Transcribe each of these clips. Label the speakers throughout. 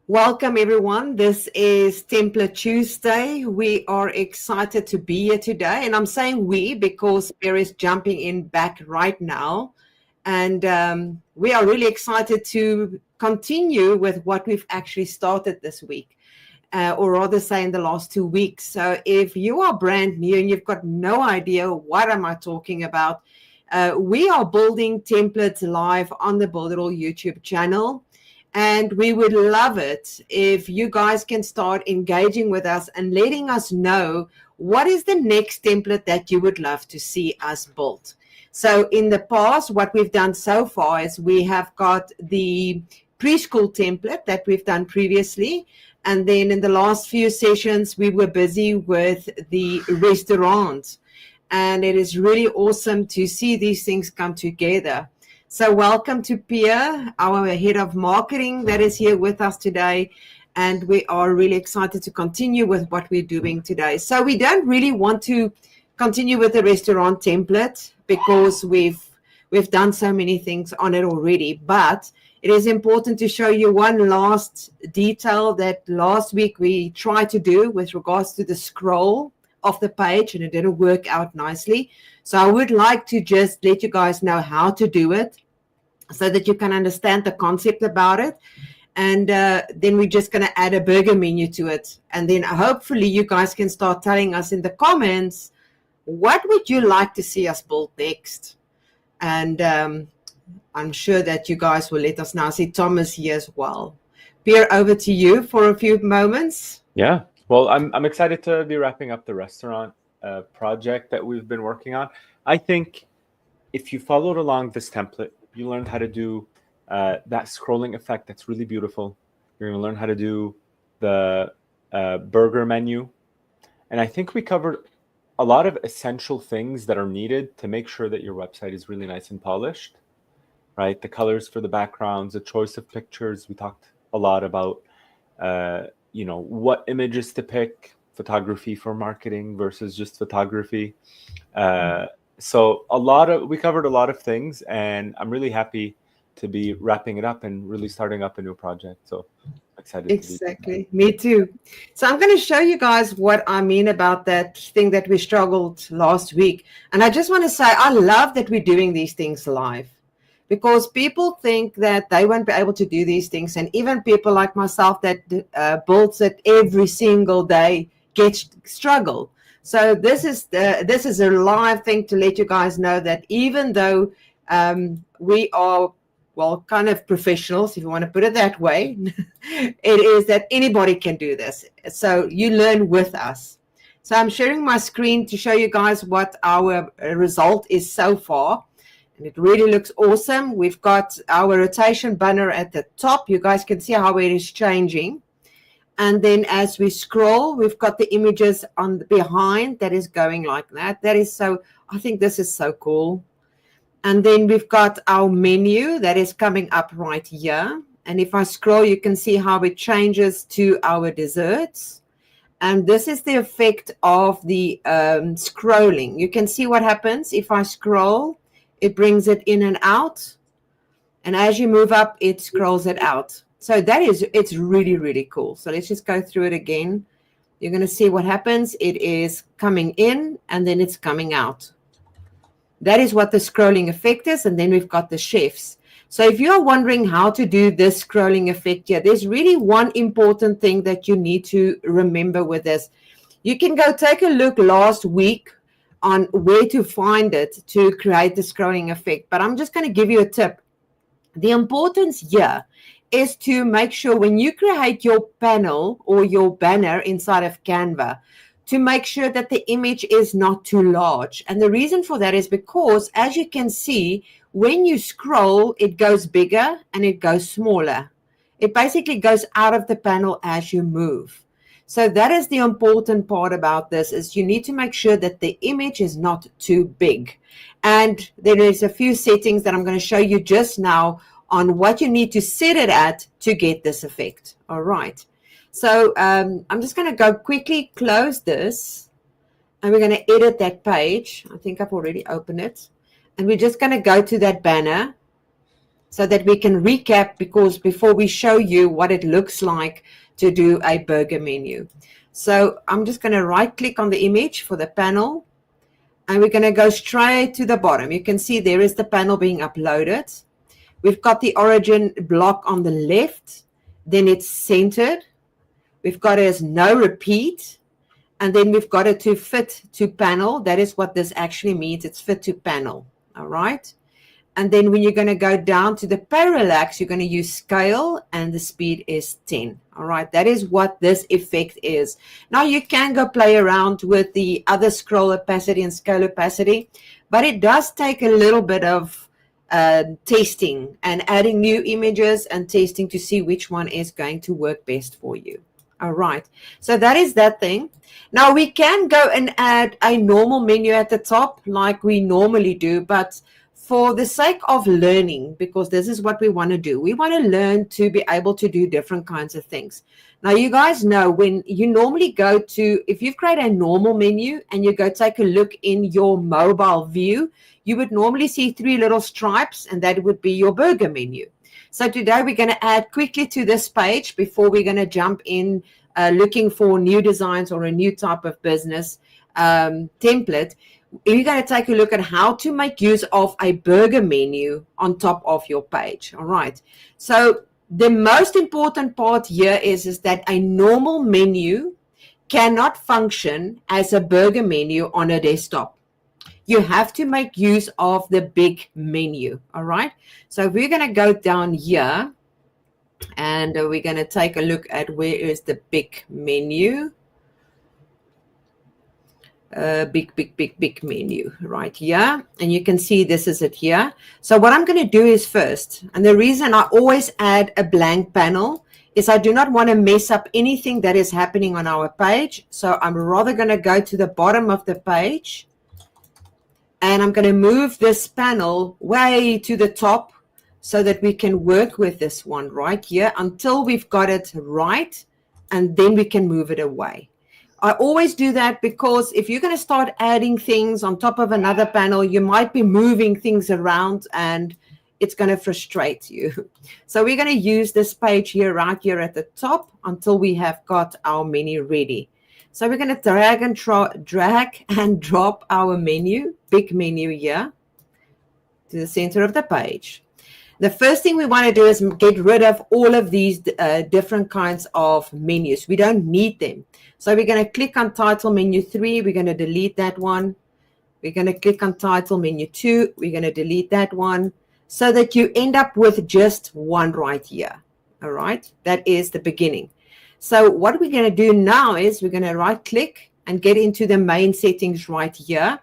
Speaker 1: Welcome, everyone. This is Template Tuesday. We are excited to be here today. And I'm saying we because Bear is jumping in back right now. And we are really excited to continue with what we've actually started this week, or rather say in the last 2 weeks. So if you are brand new and you've got no idea what am I talking about, we are building templates live on the Builderall YouTube channel. And we would love it if you guys can start engaging with us and letting us know what is the next template that you would love to see us build. So in the past, what we've done so far is we have got the preschool template that we've done previously. And then in the last few sessions, we were busy with the restaurant. And it is really awesome to see these things come together. So welcome to Pia, our head of marketing that is here with us today. And we are really excited to continue with what we're doing today. So we don't really want to continue with the restaurant template because we've done so many things on it already. But it is important to show you one last detail that last week we tried to do with regards to the scroll of the page, and it didn't work out nicely. So I would like to just let you guys know how to do it so that you can understand the concept about it. And then we're just going to add a burger menu to it. And then hopefully you guys can start telling us in the comments, what would you like to see us build next? And I'm sure that you guys will let us know. I see Thomas here as well. Pierre, over to you for a few moments.
Speaker 2: Yeah, well, I'm excited to be wrapping up the restaurant project that we've been working on. I think if you followed along this template, you learned how to do that scrolling effect that's really beautiful. You're going to learn how to do the burger menu. And I think we covered a lot of essential things that are needed to make sure that your website is really nice and polished, right? The colors for the backgrounds, the choice of pictures. We talked a lot about, what images to pick, photography for marketing versus just photography. So we covered a lot of things, and I'm really happy to be wrapping it up and really starting up a new project. So excited.
Speaker 1: Exactly. Me too. So I'm going to show you guys what I mean about that thing that we struggled last week. And I just want to say, I love that we're doing these things live because people think that they won't be able to do these things. And even people like myself that builds it every single day struggle. So this is a live thing to let you guys know that even though we are, well, kind of professionals, if you want to put it that way, it is that anybody can do this. So you learn with us. So I'm sharing my screen to show you guys what our result is so far. And it really looks awesome. We've got our rotation banner at the top. You guys can see how it is changing. And then as we scroll, we've got the images on the behind that is going like that. I think this is so cool. And then we've got our menu that is coming up right here. And if I scroll, you can see how it changes to our desserts. And this is the effect of the scrolling. You can see what happens if I scroll. It brings it in and out. And as you move up, it scrolls it out. So it's really, really cool. So let's just go through it again. You're going to see what happens. It is coming in and then it's coming out. That is what the scrolling effect is. And then we've got the chefs. So if you're wondering how to do this scrolling effect here, there's really one important thing that you need to remember with this. You can go take a look last week on where to find it to create the scrolling effect. But I'm just going to give you a tip. The importance here is to make sure when you create your panel or your banner inside of Canva, to make sure that the image is not too large. And the reason for that is because, as you can see, when you scroll, it goes bigger and it goes smaller. It basically goes out of the panel as you move. So that is the important part about this, is you need to make sure that the image is not too big. And there is a few settings that I'm going to show you just now on what you need to set it at to get this effect. All right. So I'm just going to go quickly close this, and we're going to edit that page. I think I've already opened it. And we're just going to go to that banner. so that we can recap, because before we show you what it looks like to do a burger menu. So I'm just going to right click on the image for the panel, and we're going to go straight to the bottom. You can see there is the panel being uploaded. We've got the origin block on the left, then it's centered. We've got it as no repeat, and then we've got it to fit to panel. That is what this actually means. It's fit to panel. All right. And then when you're going to go down to the parallax, you're going to use scale, and the speed is 10. All right. That is what this effect is. Now you can go play around with the other scroll opacity and scale opacity, but it does take a little bit of testing and adding new images and testing to see which one is going to work best for you. All right. So that is that thing. Now we can go and add a normal menu at the top like we normally do, but for the sake of learning, because this is what we want to do, we want to learn to be able to do different kinds of things. Now, you guys know when you normally go to, if you've created a normal menu and you go take a look in your mobile view, you would normally see 3 little stripes, and that would be your burger menu. So today we're going to add quickly to this page before we're going to jump in looking for new designs or a new type of business template. You're going to take a look at how to make use of a burger menu on top of your page. All right. So the most important part here is that a normal menu cannot function as a burger menu on a desktop. You have to make use of the big menu. All right. So we're going to go down here, and we're going to take a look at where is the big menu. Big menu right here, and you can see this is it here. So what I'm going to do is first, and the reason I always add a blank panel is I do not want to mess up anything that is happening on our page. So I'm rather going to go to the bottom of the page, and I'm going to move this panel way to the top so that we can work with this one right here until we've got it right, and then we can move it away. I always do that because if you're going to start adding things on top of another panel, you might be moving things around and it's going to frustrate you. So we're going to use this page here, right here at the top, until we have got our menu ready. So we're going to drag and drop our menu, big menu here, to the center of the page. The first thing we want to do is get rid of all of these different kinds of menus. We don't need them. So we're going to click on title menu 3. We're going to delete that one. We're going to click on title menu 2. We're going to delete that one, so that you end up with just one right here. All right. That is the beginning. So what we're going to do now is we're going to right click and get into the main settings right here.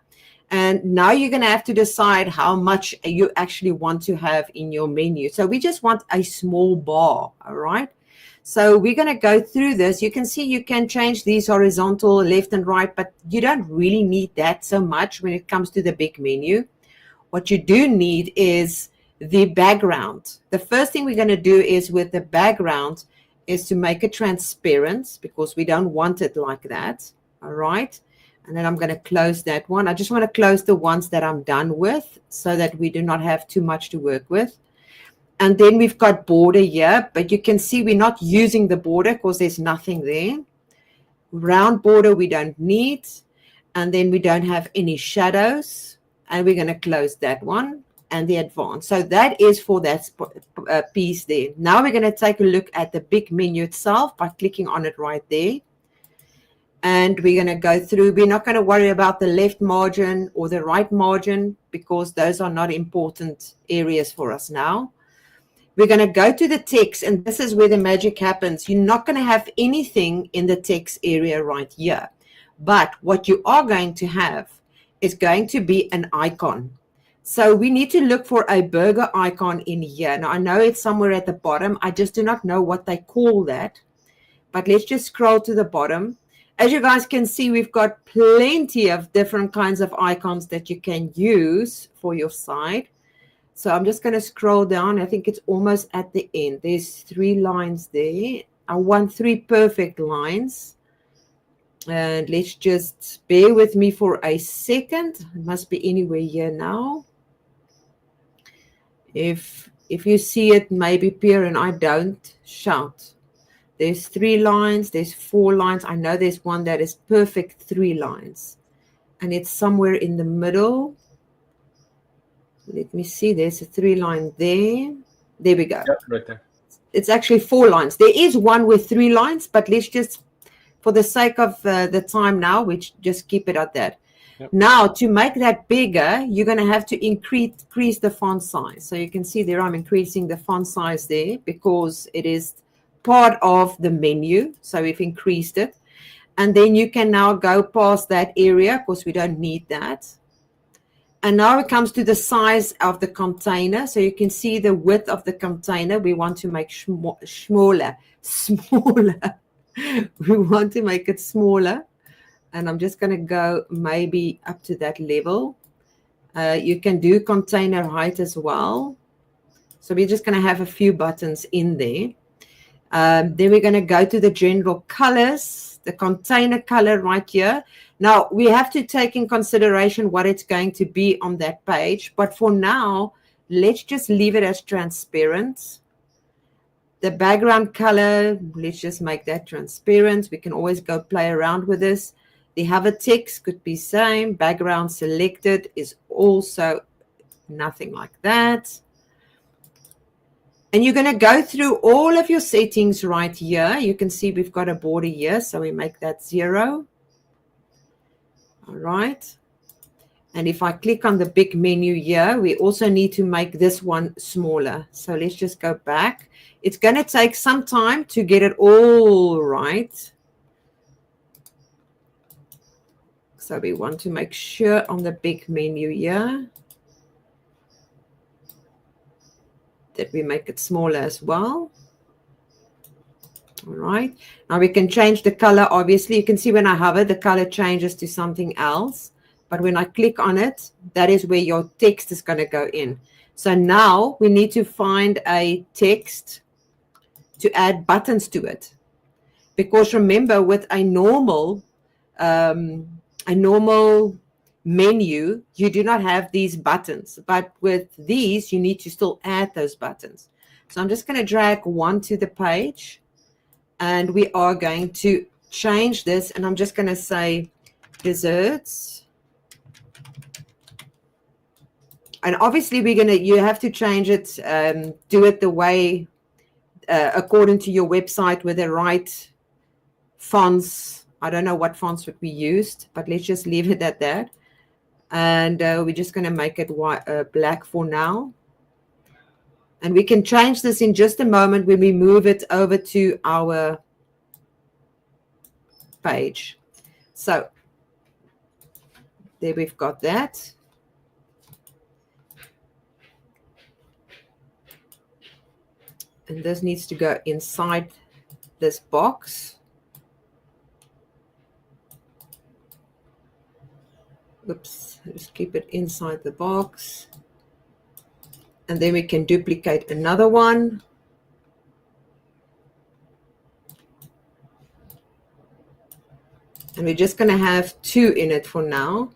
Speaker 1: And now you're going to have to decide how much you actually want to have in your menu. So we just want a small bar. All right. So we're going to go through this. You can see you can change these horizontal left and right, but you don't really need that so much when it comes to the big menu. What you do need is the background. The first thing we're going to do is with the background is to make it transparent, because we don't want it like that. All right. And then I'm going to close that one. I just want to close the ones that I'm done with so that we do not have too much to work with. And then we've got border here, but you can see we're not using the border because there's nothing there. Round border we don't need. And then we don't have any shadows. And we're going to close that one and the advanced. So that is for that piece there. Now we're going to take a look at the big menu itself by clicking on it right there. And we're going to go through. We're not going to worry about the left margin or the right margin because those are not important areas for us now. We're going to go to the text, and this is where the magic happens. You're not going to have anything in the text area right here. But what you are going to have is going to be an icon. So we need to look for a burger icon in here. Now, I know it's somewhere at the bottom. I just do not know what they call that. But let's just scroll to the bottom. As you guys can see, we've got plenty of different kinds of icons that you can use for your site. So I'm just going to scroll down. I think it's almost at the end. There's 3 lines there. I want 3 perfect lines. And let's just bear with me for a second. It must be anywhere here now. If If you see it, maybe Pierre and I don't, shout. There's 3 lines, there's 4 lines. I know there's one that is perfect 3 lines. And it's somewhere in the middle. Let me see, there's a 3 line there. There we go.
Speaker 2: Yep, right there.
Speaker 1: It's actually 4 lines. There is one with 3 lines, but let's just, for the sake of the time now, we just keep it at that.
Speaker 2: Yep.
Speaker 1: Now, to make that bigger, you're going to have to increase the font size. So you can see there I'm increasing the font size there because it is part of the menu. So we've increased it. And then you can now go past that area because we don't need that. And now it comes to the size of the container. So you can see the width of the container. We want to make smaller. We want to make it smaller. And I'm just going to go maybe up to that level. You can do container height as well. So we're just going to have a few buttons in there. Then we're going to go to the general colors, the container color right here. Now, we have to take in consideration what it's going to be on that page. But for now, let's just leave it as transparent. The background color, let's just make that transparent. We can always go play around with this. The hover text could be same. Background selected is also nothing like that. And you're going to go through all of your settings right here. You can see we've got a border here, so we make that 0. All right. And if I click on the big menu here, we also need to make this one smaller. So let's just go back. It's going to take some time to get it all right. So we want to make sure on the big menu here that we make it smaller as well. All right. Now we can change the color. Obviously, you can see when I hover, the color changes to something else. But when I click on it, that is where your text is going to go in. So now we need to find a text to add buttons to it. Because remember, with a normal menu, you do not have these buttons. But with these, you need to still add those buttons. So I'm just going to drag one to the page. And we are going to change this. And I'm just going to say desserts. And obviously, you have to change it, do it the way, according to your website with the right fonts. I don't know what fonts would be used, but let's just leave it at that. And we're just going to make it white, black for now. And we can change this in just a moment when we move it over to our page. So there we've got that. And this needs to go inside this box. Oops, just keep it inside the box. And then we can duplicate another one. And we're just going to have 2 in it for now.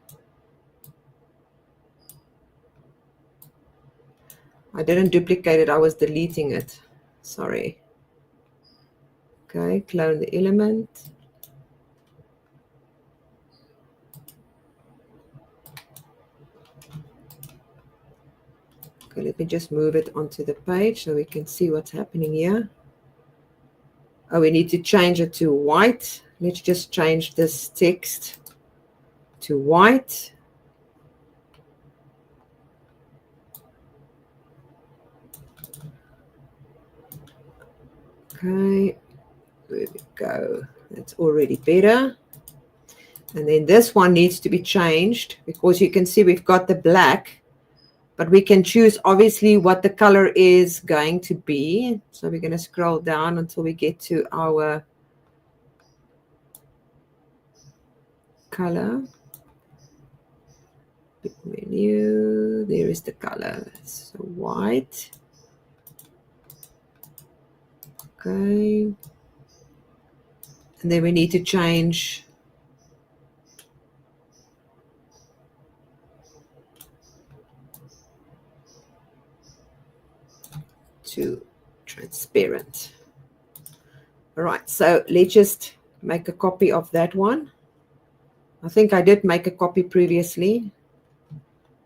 Speaker 1: I didn't duplicate it, I was deleting it. Sorry. Okay, clone the element. Okay, let me just move it onto the page so we can see what's happening here. Oh, we need to change it to white. Let's just change this text to white. Okay, there we go. That's already better. And then this one needs to be changed because you can see we've got the black, but we can choose obviously what the color is going to be. So we're going to scroll down until we get to our color. Big menu, there is the color. So white. Okay. And then we need to change to transparent. All right, so let's just make a copy of that one. I think I did make a copy previously.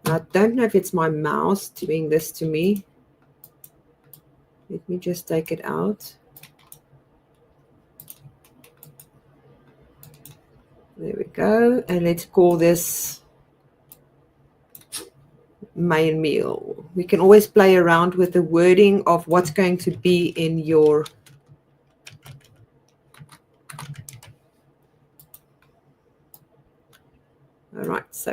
Speaker 1: I don't know if it's my mouse doing this to me. Let me just take it out. There we go. And let's call this main meal. We can always play around with the wording of what's going to be in your all right, so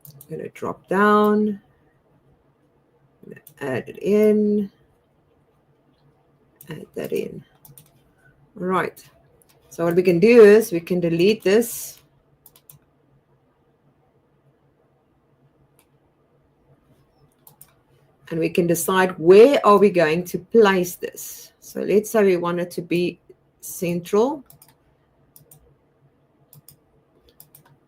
Speaker 1: I'm going to drop down, add it in, add that in. All right, so what we can do is we can delete this. And we can decide where are we going to place this. So let's say we want it to be central.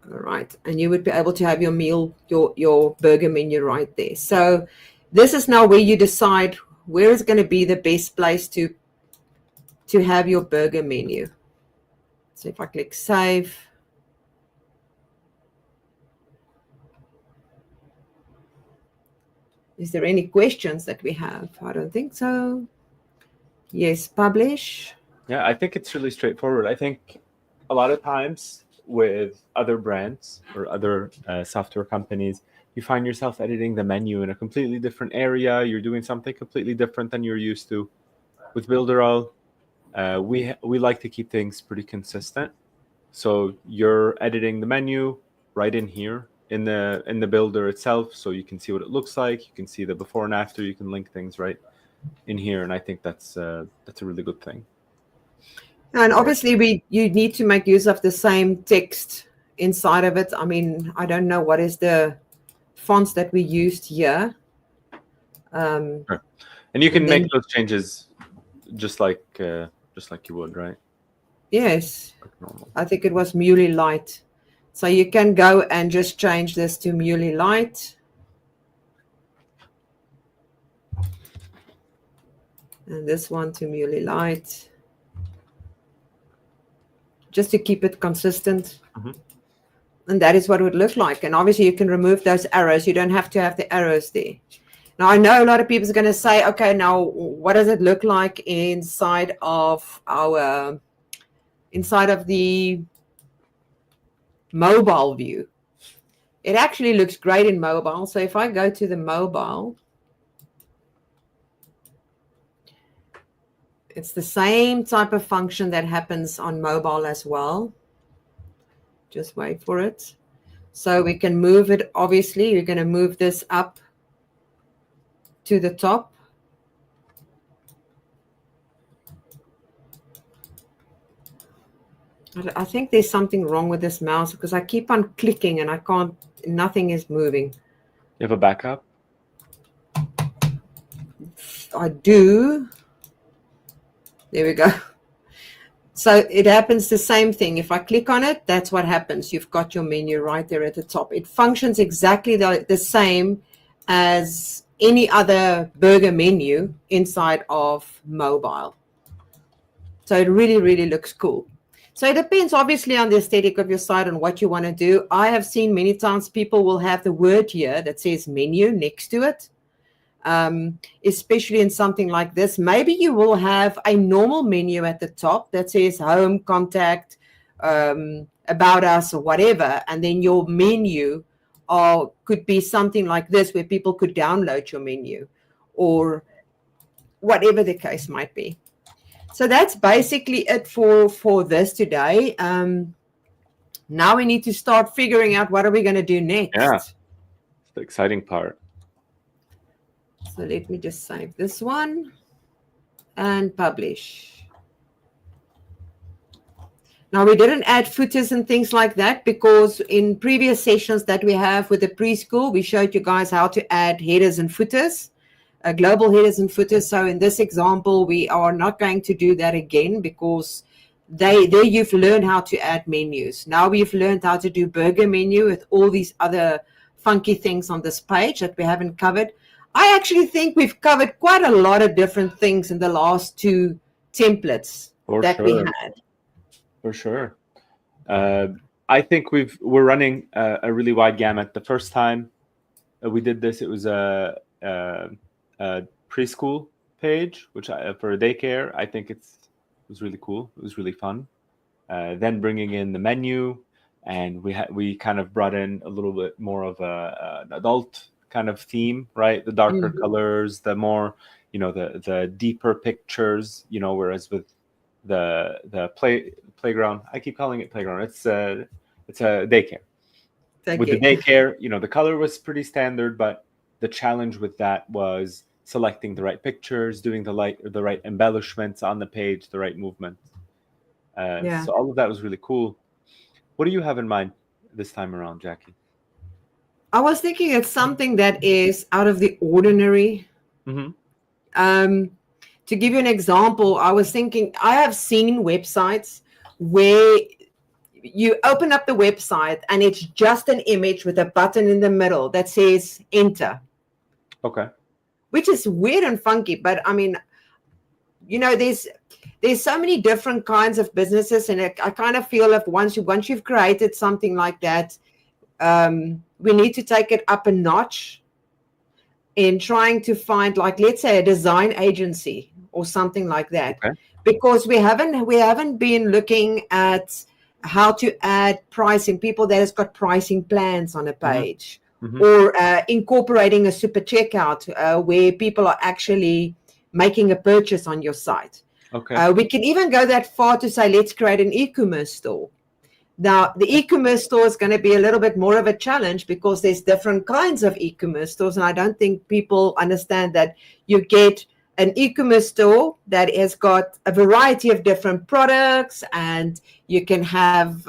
Speaker 1: All right, and you would be able to have your meal, your burger menu right there. So this is now where you decide where is going to be the best place to have your burger menu. So if I click save, is there any questions that we have? I don't think so. Yes, publish.
Speaker 2: Yeah, I think it's really straightforward. I think a lot of times with other brands or other software companies, you find yourself editing the menu in a completely different area. You're doing something completely different than you're used to. With Builderall, we like to keep things pretty consistent. So you're editing the menu right in here in the builder itself, so you can see what it looks like. You can see the before and after. You can link things right in here, and I think that's a really good thing.
Speaker 1: And obviously, you need to make use of the same text inside of it. I mean, I don't know what is the fonts that we used here.
Speaker 2: Sure. And you can make those changes just like you would, right?
Speaker 1: Yes, I think it was Muley Light. So you can go and just change this to Muley Light. And this one to Muley Light. Just to keep it consistent.
Speaker 2: Mm-hmm.
Speaker 1: And that is what it would look like. And obviously you can remove those arrows. You don't have to have the arrows there. Now, I know a lot of people are going to say, okay, now what does it look like inside of the mobile view? It actually looks great in mobile. So if I go to the mobile, it's the same type of function that happens on mobile as well. Just wait for it. So we can move it. Obviously, you're going to move this up to the top. I think there's something wrong with this mouse because I keep on clicking and I can't, nothing is moving.
Speaker 2: You have a backup?
Speaker 1: I do. There we go. So it happens the same thing. If I click on it, that's what happens. You've got your menu right there at the top. It functions exactly the same as any other burger menu inside of mobile. So it really, really looks cool. So it depends obviously on the aesthetic of your site and what you want to do. I have seen many times people will have the word here that says menu next to it. Especially in something like this. Maybe you will have a normal menu at the top that says home, contact, about us or whatever. And then your menu could be something like this where people could download your menu or whatever the case might be. So that's basically it for this today. Now we need to start figuring out what are we going to do next.
Speaker 2: Yeah, it's the exciting part.
Speaker 1: So let me just save this one and publish. Now we didn't add footers and things like that because in previous sessions that we have with the preschool, we showed you guys how to add headers and footers, global headers and footers. So in this example, we are not going to do that again because there you've learned how to add menus. Now we've learned how to do burger menu with all these other funky things on this page that we haven't covered. I actually think we've covered quite a lot of different things in the last two templates
Speaker 2: For
Speaker 1: that we
Speaker 2: sure.
Speaker 1: had.
Speaker 2: For sure. I think we're running a really wide gamut. The first time we did this, it was a preschool page, which for a daycare. I think it was really cool. It was really fun. Then bringing in the menu, and we kind of brought in a little bit more of an adult kind of theme, right? The darker colors, the more, the deeper pictures, whereas with the playground, I keep calling it playground. It's a daycare. With the daycare, the color was pretty standard, but the challenge with that was selecting the right pictures, doing the right embellishments on the page, the right movements. So all of that was really cool. What do you have in mind this time around, Jackie?
Speaker 1: I was thinking it's something that is out of the ordinary. To give you an example, I was thinking, I have seen websites where you open up the website and it's just an image with a button in the middle that says enter.
Speaker 2: Okay.
Speaker 1: Which is weird and funky, but I mean, there's so many different kinds of businesses, and I kind of feel if once you've created something like that, we need to take it up a notch in trying to find, like, let's say a design agency or something like that.
Speaker 2: Okay.
Speaker 1: Because we haven't been looking at how to add pricing, people that has got pricing plans on a page, or incorporating a super checkout where people are actually making a purchase on your site.
Speaker 2: Okay.
Speaker 1: We can even go that far to say, let's create an e-commerce store. Now, the e-commerce store is going to be a little bit more of a challenge because there's different kinds of e-commerce stores. And I don't think people understand that you get an e-commerce store that has got a variety of different products, and you can have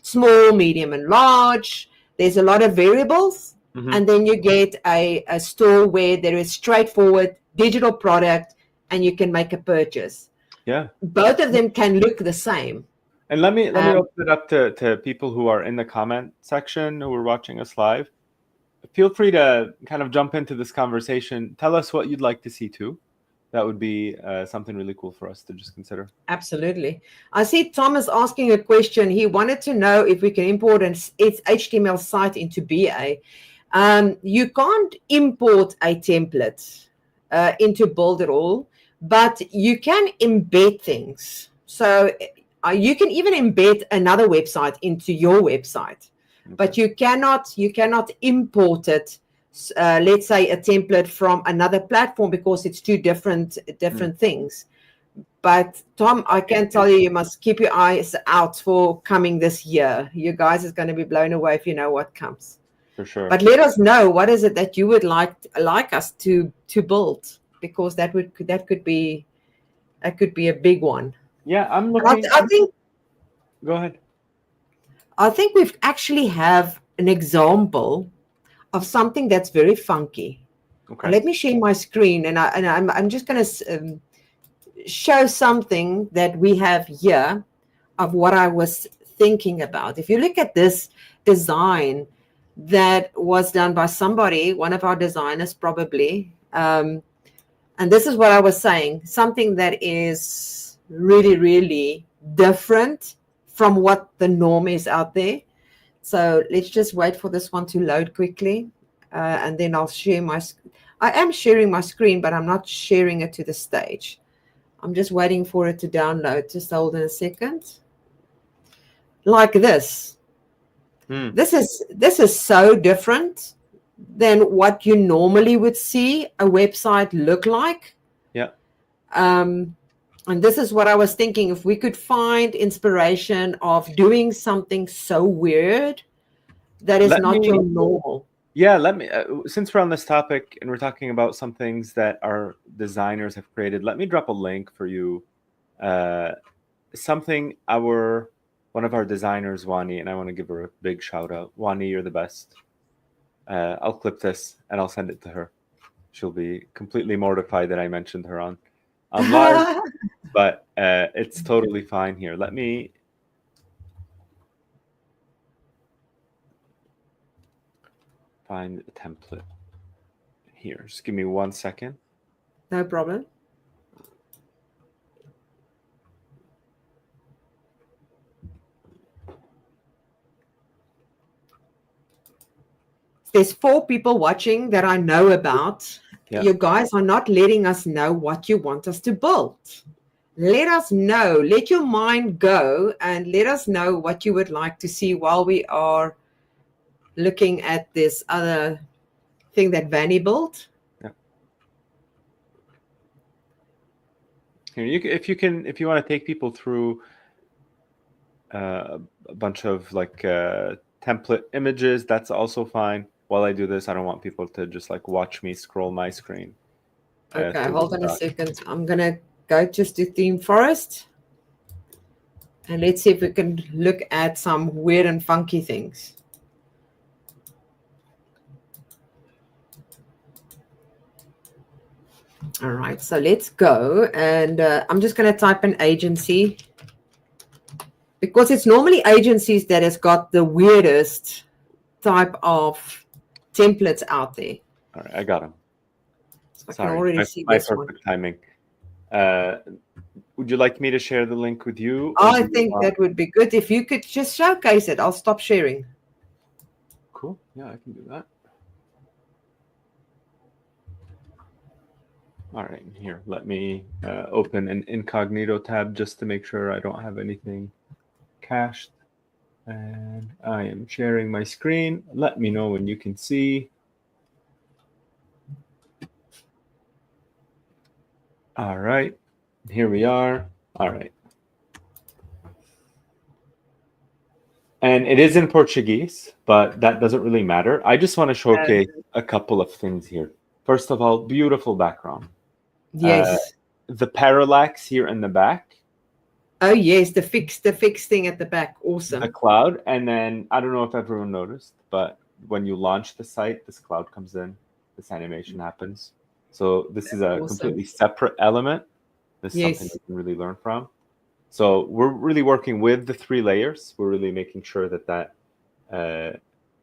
Speaker 1: small, medium, and large. There's a lot of variables. And then you get a store where there is straightforward digital product and you can make a purchase.
Speaker 2: Yeah.
Speaker 1: Both of them can look the same.
Speaker 2: And let me open it up to people who are in the comment section who are watching us live. Feel free to kind of jump into this conversation. Tell us what you'd like to see too. That would be something really cool for us to just consider.
Speaker 1: Absolutely. I see Thomas asking a question. He wanted to know if we can import its HTML site into BA. You can't import a template into Builderall, but you can embed things. So you can even embed another website into your website, but you cannot import it. Let's say a template from another platform, because it's two different things. But Tom, I can tell you must keep your eyes out for coming this year. You guys is going to be blown away if you know what comes.
Speaker 2: For sure.
Speaker 1: But let us know, what is it that you would like us to build, because that could be a big one.
Speaker 2: Yeah, I'm looking.
Speaker 1: I think.
Speaker 2: Go ahead.
Speaker 1: I think we've actually have an example of something that's very funky.
Speaker 2: Okay.
Speaker 1: Let me share my screen, and I'm just going to show something that we have here of what I was thinking about. If you look at this design that was done by somebody, one of our designers probably, and this is what I was saying, something that is really, really different from what the norm is out there. So let's just wait for this one to load quickly, and then I'll share I am sharing my screen, but I'm not sharing it to the stage. I'm just waiting for it to download. Just hold on a second. Like this. This is so different than what you normally would see a website look like.
Speaker 2: Yeah.
Speaker 1: And this is what I was thinking. If we could find inspiration of doing something so weird that is not your normal.
Speaker 2: Yeah, since we're on this topic and we're talking about some things that our designers have created, let me drop a link for you. Something one of our designers, Wani, and I want to give her a big shout out. Wani, you're the best. I'll clip this and I'll send it to her. She'll be completely mortified that I mentioned her on live, but it's totally fine here. Let me find a template Here, just give me 1 second.
Speaker 1: No problem. There's 4 people watching that I know about.
Speaker 2: Yeah.
Speaker 1: You guys are not letting us know what you want us to build. Let us know. Let your mind go and let us know what you would like to see while we are looking at this other thing that Vanny built.
Speaker 2: Yeah. Here, if you want to take people through a bunch of like template images, that's also fine. While I do this, I don't want people to just like watch me scroll my screen.
Speaker 1: Okay, hold on a second. I'm going to go just to theme forest. And let's see if we can look at some weird and funky things. All right, so let's go. And I'm just going to type in agency. Because it's normally agencies that has got the weirdest type of templates out there.
Speaker 2: All right, I got them.
Speaker 1: So I
Speaker 2: Sorry,
Speaker 1: can already see
Speaker 2: my
Speaker 1: this
Speaker 2: perfect
Speaker 1: one.
Speaker 2: timing. Would you like me to share the link with you?
Speaker 1: I think that would be good. If you could just showcase it, I'll stop sharing.
Speaker 2: Cool. Yeah, I can do that. All right, here, let me open an incognito tab just to make sure I don't have anything cached. And I am sharing my screen. Let me know when you can see. All right, here we are. All right. And it is in Portuguese, but that doesn't really matter. I just want to showcase a couple of things here. First of all, beautiful background.
Speaker 1: Yes.
Speaker 2: The parallax here in the back.
Speaker 1: Oh yes, the fixed thing at the back. Awesome.
Speaker 2: The cloud, and then I don't know if everyone noticed, but when you launch the site, this cloud comes in, this animation happens. So this is a completely separate element. This is something you can really learn from. So we're really working with the 3 layers. We're really making sure that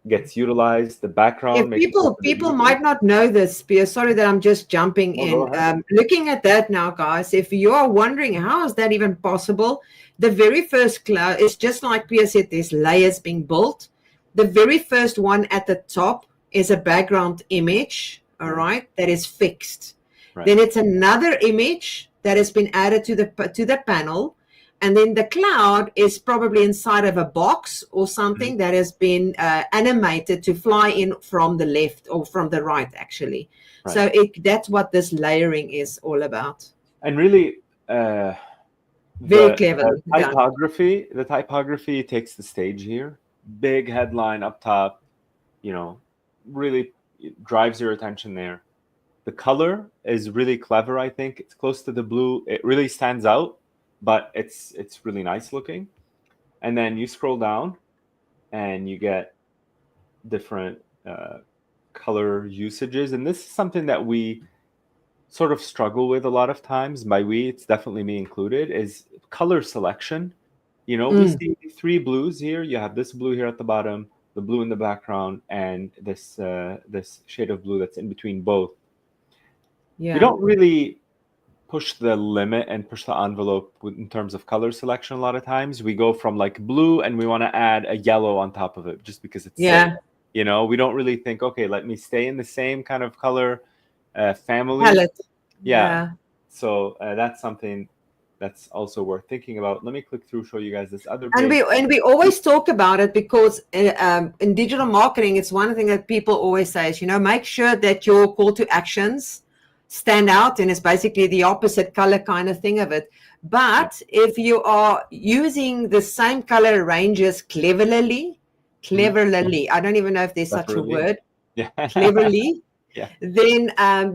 Speaker 2: gets utilized. The background.
Speaker 1: People might not know this, Pierre. Sorry that I'm just jumping in. Looking at that now, guys, if you are wondering how is that even possible, the very first cloud is just like Pierre said, there's layers being built. The very first one at the top is a background image, all right, that is fixed. Right. Then it's another image that has been added to the panel. And then the cloud is probably inside of a box or something that has been animated to fly in from the left or from the right, actually. Right. So that's what this layering is all about.
Speaker 2: And really,
Speaker 1: very clever.
Speaker 2: The typography takes the stage here. Big headline up top, really drives your attention there. The color is really clever, I think. It's close to the blue. It really stands out. But it's really nice looking. And then you scroll down and you get different color usages. And this is something that we sort of struggle with a lot of times. By we, it's definitely me included, is color selection. We see 3 blues here. You have this blue here at the bottom, the blue in the background, and this shade of blue that's in between both. Yeah. You don't really push the limit and push the envelope in terms of color selection. A lot of times we go from like blue and we want to add a yellow on top of it just because it's safe. We don't really think, okay, let me stay in the same kind of color family
Speaker 1: palette.
Speaker 2: Yeah. So that's something that's also worth thinking about. Let me click through, show you guys this other page.
Speaker 1: And we always talk about it because in digital marketing, it's one thing that people always say is, make sure that your call to actions stand out, and it's basically the opposite color kind of thing of it. But if you are using the same color ranges cleverly, I don't even know if there's such a word, cleverly, then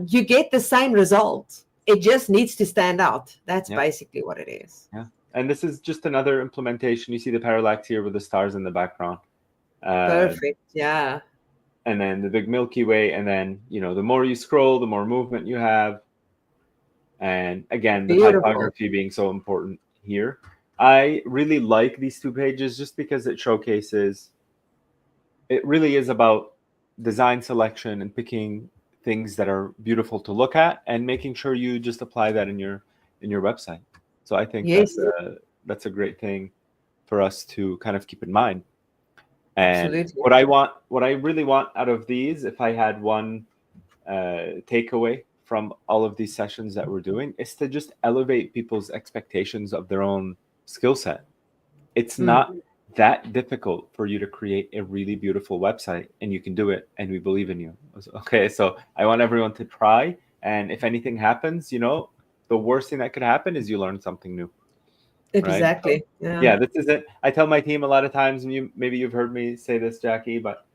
Speaker 1: you get the same result. It just needs to stand out. That's basically what it is.
Speaker 2: Yeah. And this is just another implementation. You see the parallax here with the stars in the background.
Speaker 1: Perfect. Yeah.
Speaker 2: And then the big Milky Way. And then, the more you scroll, the more movement you have. And again, the typography being so important here. I really like these 2 pages just because it showcases, it really is about design selection and picking things that are beautiful to look at, and making sure you just apply that in your website. So I think
Speaker 1: Yes,
Speaker 2: that's a great thing for us to kind of keep in mind. And
Speaker 1: absolutely.
Speaker 2: what I really want out of these, if I had one takeaway from all of these sessions that we're doing, is to just elevate people's expectations of their own skill set. It's not that difficult for you to create a really beautiful website, and you can do it, and we believe in you. Okay, so I want everyone to try, and if anything happens, you know, the worst thing that could happen is you learn something new, right? So,
Speaker 1: Exactly. Yeah.
Speaker 2: yeah, this is it. I tell my team a lot of times, and maybe you've heard me say this, Jackie, but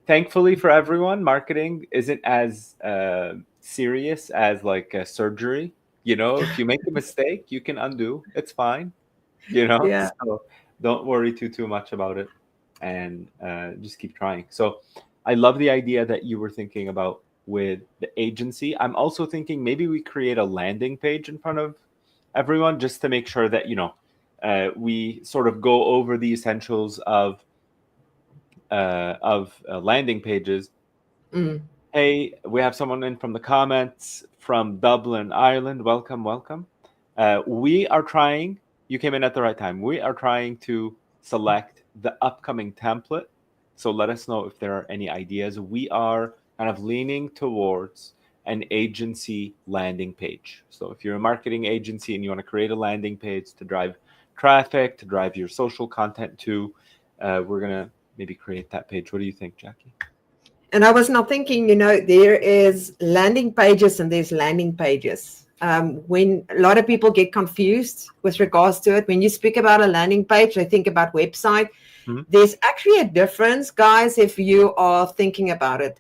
Speaker 2: thankfully for everyone, marketing isn't as serious as like a surgery. You know, if you make a mistake, you can undo. It's fine. You know,
Speaker 1: Yeah.
Speaker 2: so don't worry too much about it, and just keep trying. So I love the idea that you were thinking about with the agency. I'm also thinking maybe we create a landing page in front of everyone, just to make sure that, you know, we sort of go over the essentials of landing pages.
Speaker 1: Mm.
Speaker 2: Hey, we have someone in from the comments from Dublin, Ireland. Welcome, welcome. We are trying, you came in at the right time. We are trying to select the upcoming template. So let us know if there are any ideas. We are kind of leaning towards an agency landing page. So if you're a marketing agency and you want to create a landing page to drive traffic, to drive your social content to, we're going to maybe create that page. What do you think, Jackie?
Speaker 1: And I was now thinking, you know, there is landing pages and there's landing pages. When a lot of people get confused with regards to it, when you speak about a landing page, they think about website.
Speaker 2: Mhm.
Speaker 1: There's actually a difference, guys, if you are thinking about it.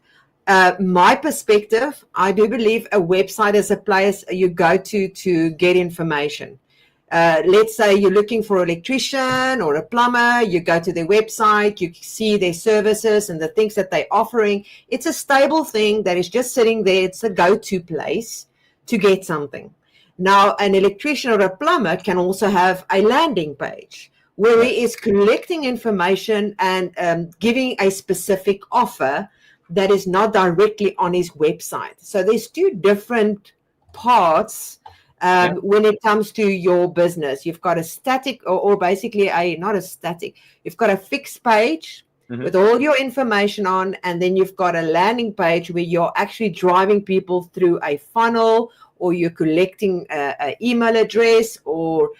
Speaker 1: My perspective, I do believe a website is a place you go to get information. Let's say you're looking for an electrician or a plumber, you go to their website, you see their services and the things that they're offering. It's a stable thing that is just sitting there. It's a go-to place to get something. Now, an electrician or a plumber can also have a landing page where
Speaker 2: Yeah.
Speaker 1: he is collecting information and giving a specific offer that is not directly on his website. So there's two different parts
Speaker 2: Yeah.
Speaker 1: when it comes to your business. You've got a static or basically not a static, you've got a fixed page
Speaker 2: Hmm.
Speaker 1: with all your information on, and then you've got a landing page where you're actually driving people through a funnel, or you're collecting an email address, or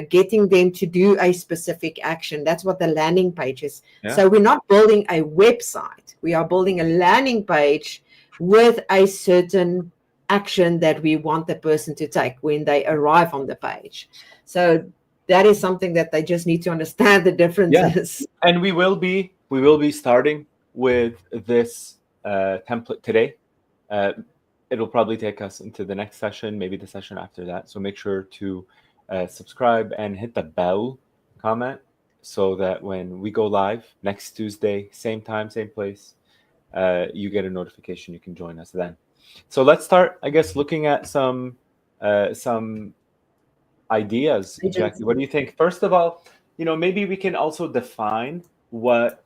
Speaker 1: getting them to do a specific action. That's what the landing page is.
Speaker 2: Yeah.
Speaker 1: So we're not building a website. We are building a landing page with a certain action that we want the person to take when they arrive on the page. So that is something that they just need to understand the
Speaker 2: Yeah.
Speaker 1: differences.
Speaker 2: And we will be starting with this template today. Uh, it'll probably take us into the next session, maybe the session after that. So make sure to subscribe and hit the bell comment so that when we go live next Tuesday, same time, same place, you get a notification. You can join us then. So let's start, I guess, looking at some ideas, Jackie. What do you think? First of all, you know, maybe we can also define what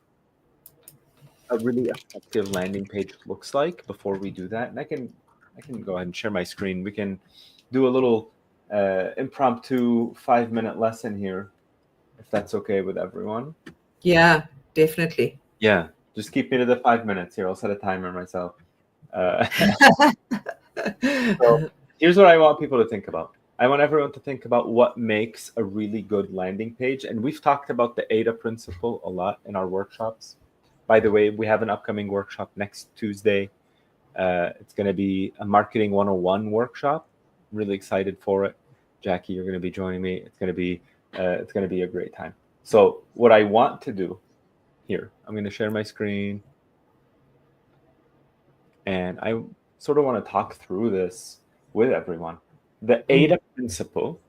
Speaker 2: a really effective landing page looks like before we do that. And I can go ahead and share my screen. We can do a little impromptu 5-minute lesson here, if that's okay with everyone.
Speaker 1: Yeah, definitely.
Speaker 2: Yeah, just keep me to the 5 minutes here. I'll set a timer myself. Uh, so here's what I want people to think about. I want everyone to think about what makes a really good landing page. And we've talked about the ADA principle a lot in our workshops. By the way, we have an upcoming workshop next Tuesday. It's going to be a Marketing 101 workshop. I'm really excited for it. Jackie, you're going to be joining me. It's going to be a great time. So what I want to do here, I'm going to share my screen, and I sort of want to talk through this with everyone. The ADA principle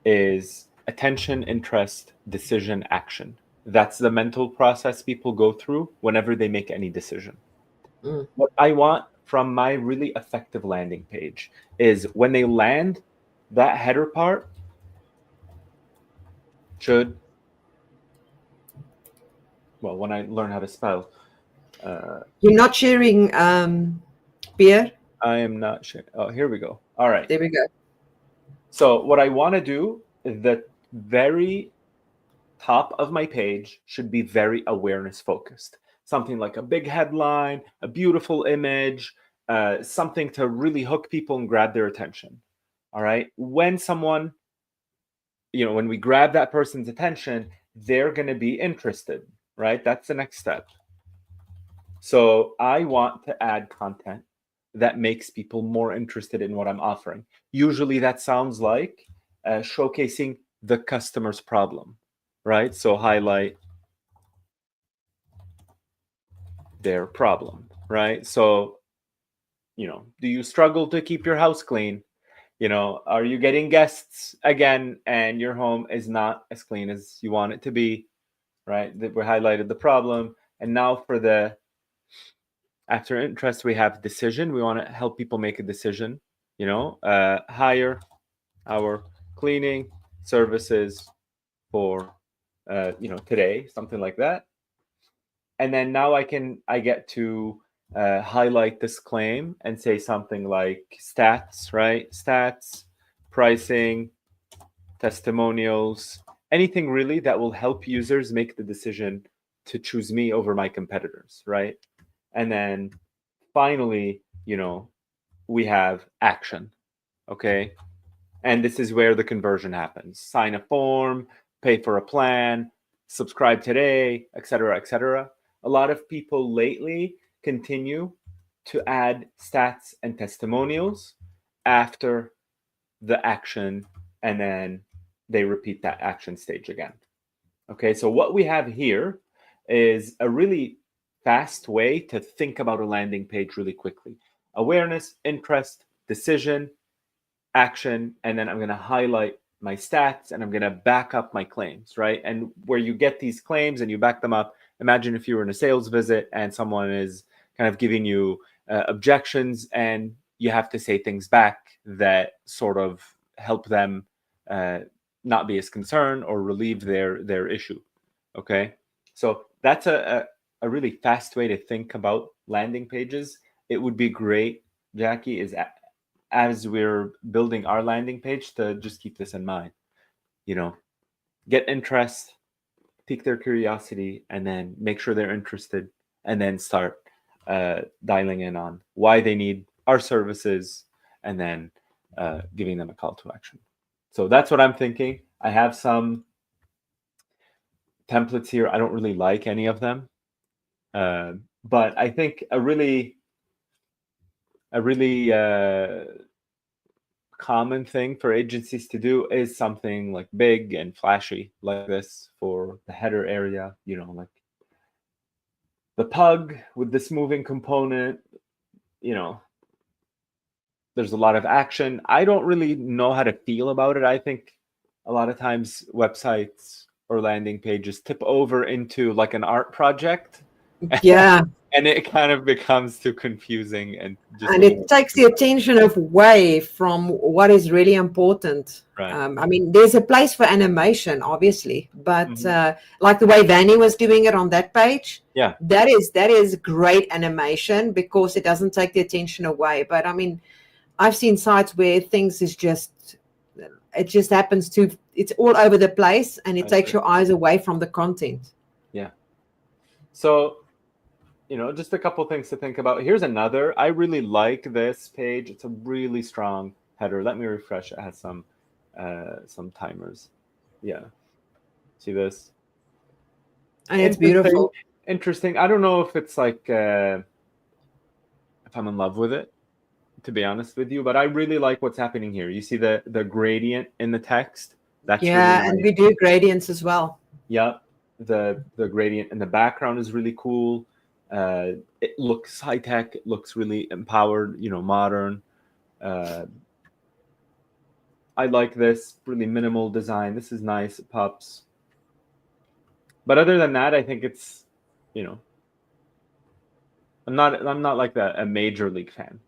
Speaker 2: is attention, interest, decision, action. That's the mental process people go through whenever they make any decision.
Speaker 1: Mm.
Speaker 2: What I want from my really effective landing page is when they land, that header part should, well, when I learn how to spell,
Speaker 1: You're not sharing, Pierre?
Speaker 2: I am not sure. Oh, here we go. All right.
Speaker 1: There we go.
Speaker 2: So what I want to do is the very top of my page should be very awareness focused. Something like a big headline, a beautiful image, something to really hook people and grab their attention. All right. When someone, when we grab that person's attention, they're going to be interested, right? That's the next step. So I want to add content that makes people more interested in what I'm offering. Usually that sounds like showcasing the customer's problem, right? So highlight their problem, right? So, do you struggle to keep your house clean? Are you getting guests again and your home is not as clean as you want it to be, right? That we highlighted the problem. And now for the after interest, we have decision. We want to help people make a decision, hire our cleaning services for, today, something like that. And then now I get to highlight this claim and say something like stats, right? Stats, pricing, testimonials, anything really that will help users make the decision to choose me over my competitors, right? And then finally, we have action, okay? And this is where the conversion happens. Sign a form, pay for a plan, subscribe today, etc., etc. A lot of people lately continue to add stats and testimonials after the action, and then they repeat that action stage again. Okay, so what we have here is a really fast way to think about a landing page really quickly. Awareness, interest, decision, action, and then I'm going to highlight my stats and I'm going to back up my claims, right? And where you get these claims and you back them up, imagine if you were in a sales visit and someone is kind of giving you objections and you have to say things back that sort of help them not be as concerned or relieve their issue. Okay, so that's a really fast way to think about landing pages. It would be great, Jackie, is as we're building our landing page to just keep this in mind. Get interest, pique their curiosity, and then make sure they're interested, and then start dialing in on why they need our services, and then giving them a call to action. So that's what I'm thinking. I have some templates here. I don't really like any of them, but I think a really common thing for agencies to do is something like big and flashy like this for the header area, like the pug with this moving component. There's a lot of action. I don't really know how to feel about it. I think a lot of times websites or landing pages tip over into like an art project.
Speaker 1: Yeah.
Speaker 2: And it kind of becomes too confusing and just
Speaker 1: it takes the attention away from what is really important.
Speaker 2: Right.
Speaker 1: I mean, there's a place for animation, obviously, but
Speaker 2: Mhm.
Speaker 1: like the way Vanny was doing it on that page,
Speaker 2: Yeah.
Speaker 1: that is great animation because it doesn't take the attention away. But I mean, I've seen sites where things is just, it just happens to, it's all over the place and it takes your eyes away from the content.
Speaker 2: Yeah. So, just a couple things to think about. Here's another. I really like this page. It's a really strong header. Let me refresh. It has some timers. Yeah. See this?
Speaker 1: And it's beautiful.
Speaker 2: Interesting. I don't know if it's like if I'm in love with it, to be honest with you, but I really like what's happening here. You see the gradient in the text? That's really nice.
Speaker 1: And we do gradients as well.
Speaker 2: Yeah. The gradient in the background is really cool. It looks high tech. It looks really empowered, modern. I like this really minimal design. This is nice. It pops. But other than that, I think it's, I'm not like a major league fan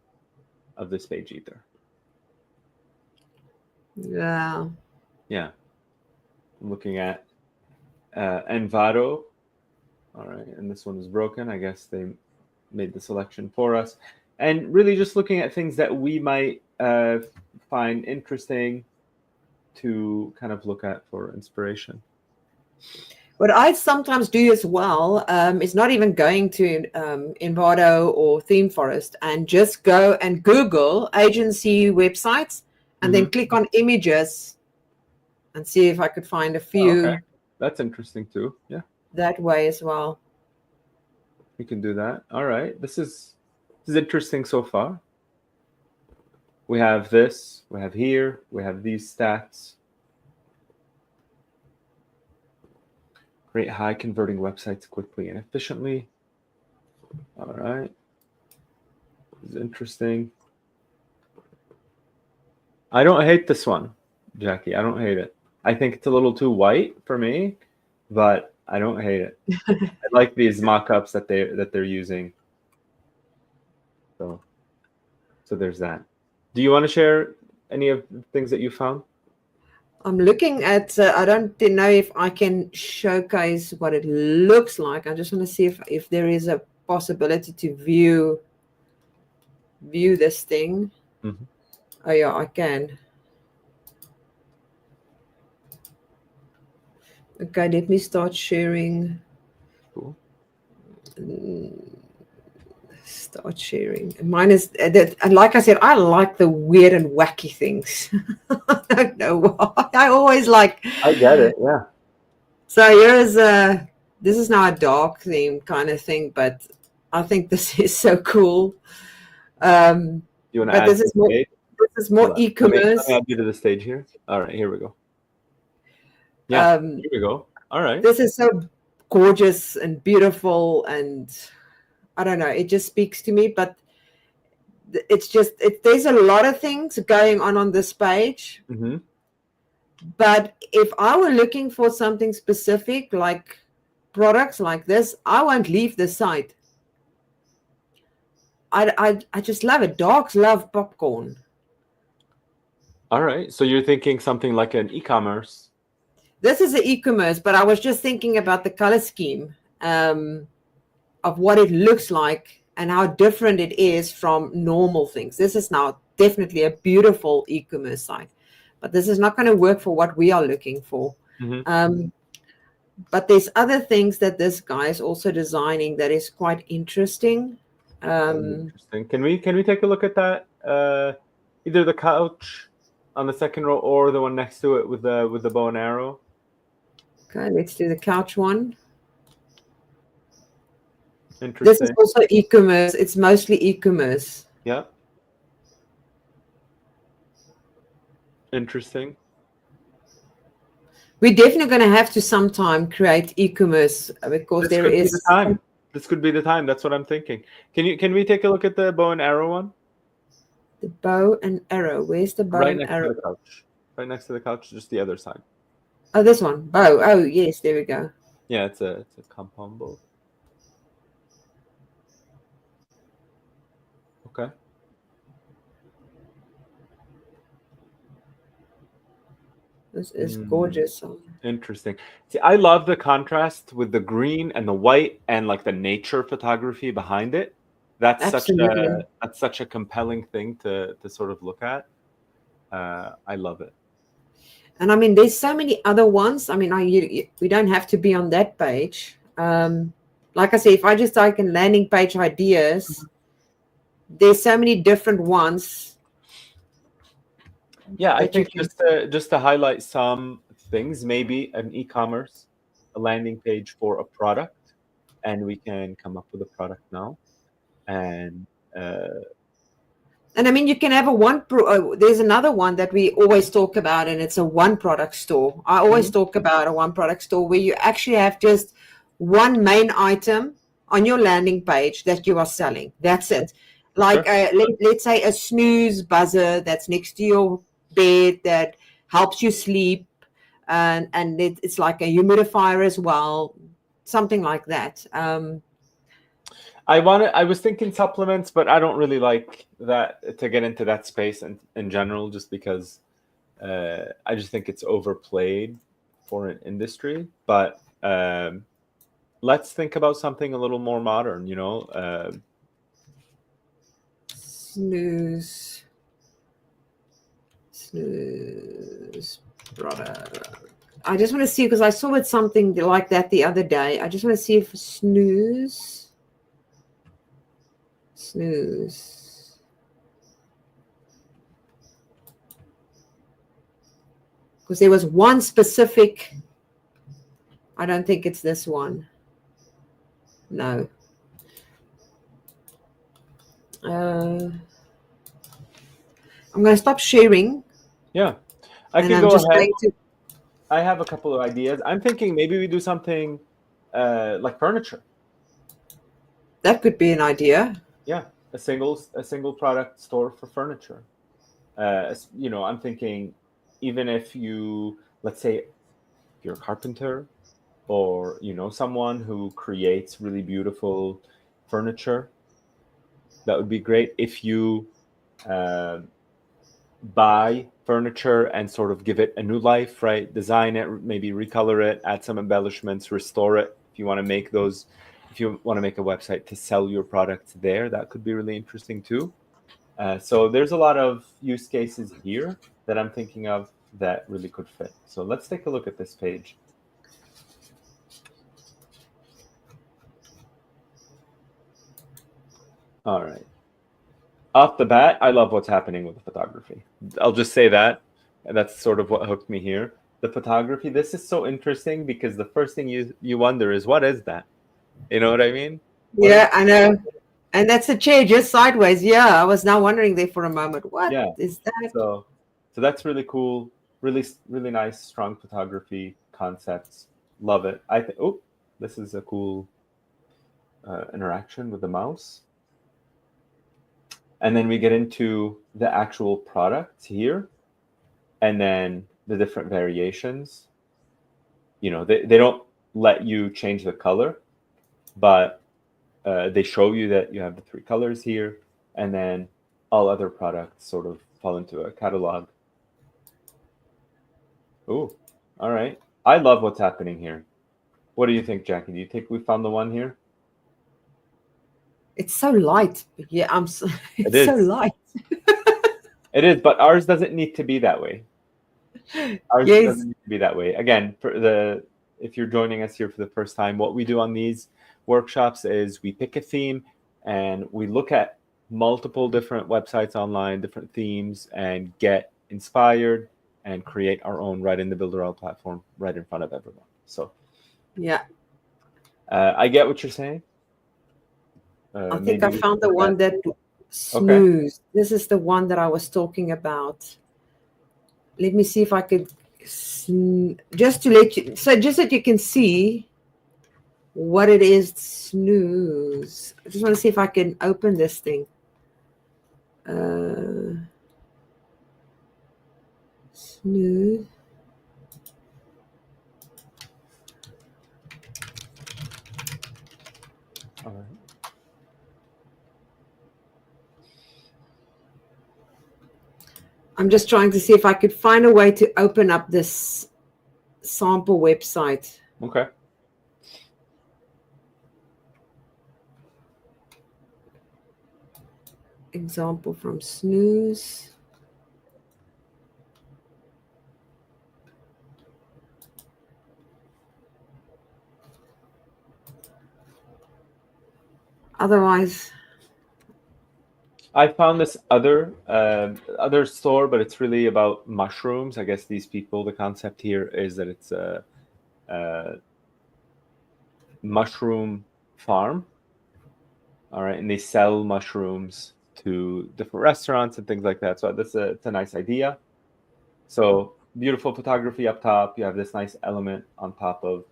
Speaker 2: of this page either.
Speaker 1: Yeah.
Speaker 2: Yeah. I'm looking at Envato. All right, and this one is broken. I guess they made the selection for us, and really just looking at things that we might find interesting to kind of look at for inspiration.
Speaker 1: What I sometimes do as well is not even going to Envato or Theme Forest and just go and Google agency websites and then click on images and see if I could find a few.
Speaker 2: Okay, that's interesting too. Yeah,
Speaker 1: that way as well.
Speaker 2: We can do that. All right, this is interesting so far. We have this. We have here. We have these stats. Create high converting websites quickly and efficiently. All right. This is interesting. I don't hate this one, Jackie. I don't hate it. I think it's a little too white for me, but I don't hate it. I like these mock-ups that they're using. So there's that. Do you want to share any of the things that you found?
Speaker 1: I'm looking at, I don't know if I can showcase what it looks like. I just want to see if there is a possibility to view this thing.
Speaker 2: Mm-hmm.
Speaker 1: Oh yeah, I can. Okay, let me start sharing.
Speaker 2: Cool.
Speaker 1: Start sharing. Mine is that, and like I said, I like the weird and wacky things. I don't know why. I always like.
Speaker 2: I get it. Yeah.
Speaker 1: So here's this is now a dark theme kind of thing, but I think this is so cool.
Speaker 2: You want to add
Speaker 1: this is more e-commerce.
Speaker 2: Let me add you to the stage here. All right, here we go. Yeah, here we go. All right.
Speaker 1: This is so gorgeous and beautiful, and I don't know, it just speaks to me, but it's just, there's a lot of things going on this page.
Speaker 2: Mm-hmm.
Speaker 1: But if I were looking for something specific, like products like this, I won't leave the site. I just love it. Dogs love popcorn.
Speaker 2: All right. So you're thinking something like an e-commerce.
Speaker 1: This is an e-commerce, but I was just thinking about the color scheme of what it looks like and how different it is from normal things. This is now definitely a beautiful e-commerce site, but this is not going to work for what we are looking for.
Speaker 2: Mm-hmm.
Speaker 1: But there's other things that this guy is also designing that is quite interesting.
Speaker 2: Interesting. Can we take a look at that? Either the couch on the second row or the one next to it with the bow and arrow.
Speaker 1: Okay, let's do the couch one.
Speaker 2: Interesting.
Speaker 1: This is also e-commerce. It's mostly e-commerce.
Speaker 2: Yeah. Interesting.
Speaker 1: We're definitely going to have to sometime create e-commerce because there is
Speaker 2: the time. This could be the time. That's what I'm thinking. Can we take a look at the bow and arrow one?
Speaker 1: The bow and arrow. Where's the bow and arrow?
Speaker 2: To the couch. Right next to the couch, just the other side.
Speaker 1: Oh, this one. Bow. Oh, yes. There we go.
Speaker 2: Yeah, it's a compound bow. Okay.
Speaker 1: This is gorgeous.
Speaker 2: Interesting. See, I love the contrast with the green and the white and like the nature photography behind it. That's such a compelling thing to sort of look at. I love it.
Speaker 1: And I mean, there's so many other ones. I mean, we don't have to be on that page. Like I say, if I just type in landing page ideas, there's so many different ones.
Speaker 2: Yeah, I think just to highlight some things, maybe an e-commerce, a landing page for a product, and we can come up with a product now. And
Speaker 1: I mean, you can have there's another one that we always talk about, and it's a one product store. I always talk about a one product store where you actually have just one main item on your landing page that you are selling. That's it. Like let's say a snooze buzzer that's next to your bed that helps you sleep, and it's like a humidifier as well, something like that.
Speaker 2: I was thinking supplements, but I don't really like that to get into that space in general, just because I just think it's overplayed for an industry. But let's think about something a little more modern,
Speaker 1: snooze product. I just want to see, because I saw it something like that the other day. I just want to see if snooze. Because there was one specific. I don't think it's this one. No. I'm going to stop sharing.
Speaker 2: Yeah, I
Speaker 1: and
Speaker 2: can
Speaker 1: I'm
Speaker 2: go
Speaker 1: just
Speaker 2: ahead.
Speaker 1: going to.
Speaker 2: I have a couple of ideas. I'm thinking maybe we do something like furniture.
Speaker 1: That could be an idea.
Speaker 2: Yeah, a single product store for furniture. I'm thinking even if you, let's say, if you're a carpenter, or someone who creates really beautiful furniture, that would be great. If you uh, buy furniture and sort of give it a new life, right? Design it, maybe recolor it, add some embellishments, restore it. If you want to make a website to sell your products there, that could be really interesting too. So there's a lot of use cases here that I'm thinking of that really could fit. So let's take a look at this page. All right. Off the bat, I love what's happening with the photography. I'll just say that. And that's sort of what hooked me here. The photography, this is so interesting because the first thing you wonder is, what is that? You know what I mean?
Speaker 1: Yeah, I know. And that's the chair just sideways. Yeah, I was now wondering there for a moment. What is that?
Speaker 2: So that's really cool. Really, really nice, strong photography concepts. Love it. This is a cool interaction with the mouse. And then we get into the actual products here, and then the different variations. They don't let you change the color, but they show you that you have the 3 colors here, and then all other products sort of fall into a catalog. Oh, all right. I love what's happening here. What do you think, Jackie? Do you think we found the one here?
Speaker 1: It's so light. Yeah, it's so light.
Speaker 2: It is, but ours doesn't need to be that way. Ours doesn't need to be that way. Again, if you're joining us here for the first time, what we do on these workshops is we pick a theme and we look at multiple different websites online, different themes, and get inspired and create our own right in the Builderall platform, right in front of everyone. So,
Speaker 1: yeah,
Speaker 2: I get what you're saying.
Speaker 1: I think I found the one that snooze. Okay. This is the one that I was talking about. Let me see if I could just to let you, so just that you can see what it is. Snooze. I just want to see if I can open this thing. Snooze.
Speaker 2: All right.
Speaker 1: I'm just trying to see if I could find a way to open up this sample website.
Speaker 2: Okay.
Speaker 1: Example from Snooze. Otherwise,
Speaker 2: I found this other store, but it's really about mushrooms. I guess these people, the concept here is that it's a mushroom farm. All right, and they sell mushrooms to different restaurants and things like that. So it's a nice idea. So beautiful photography up top. You have this nice element on top of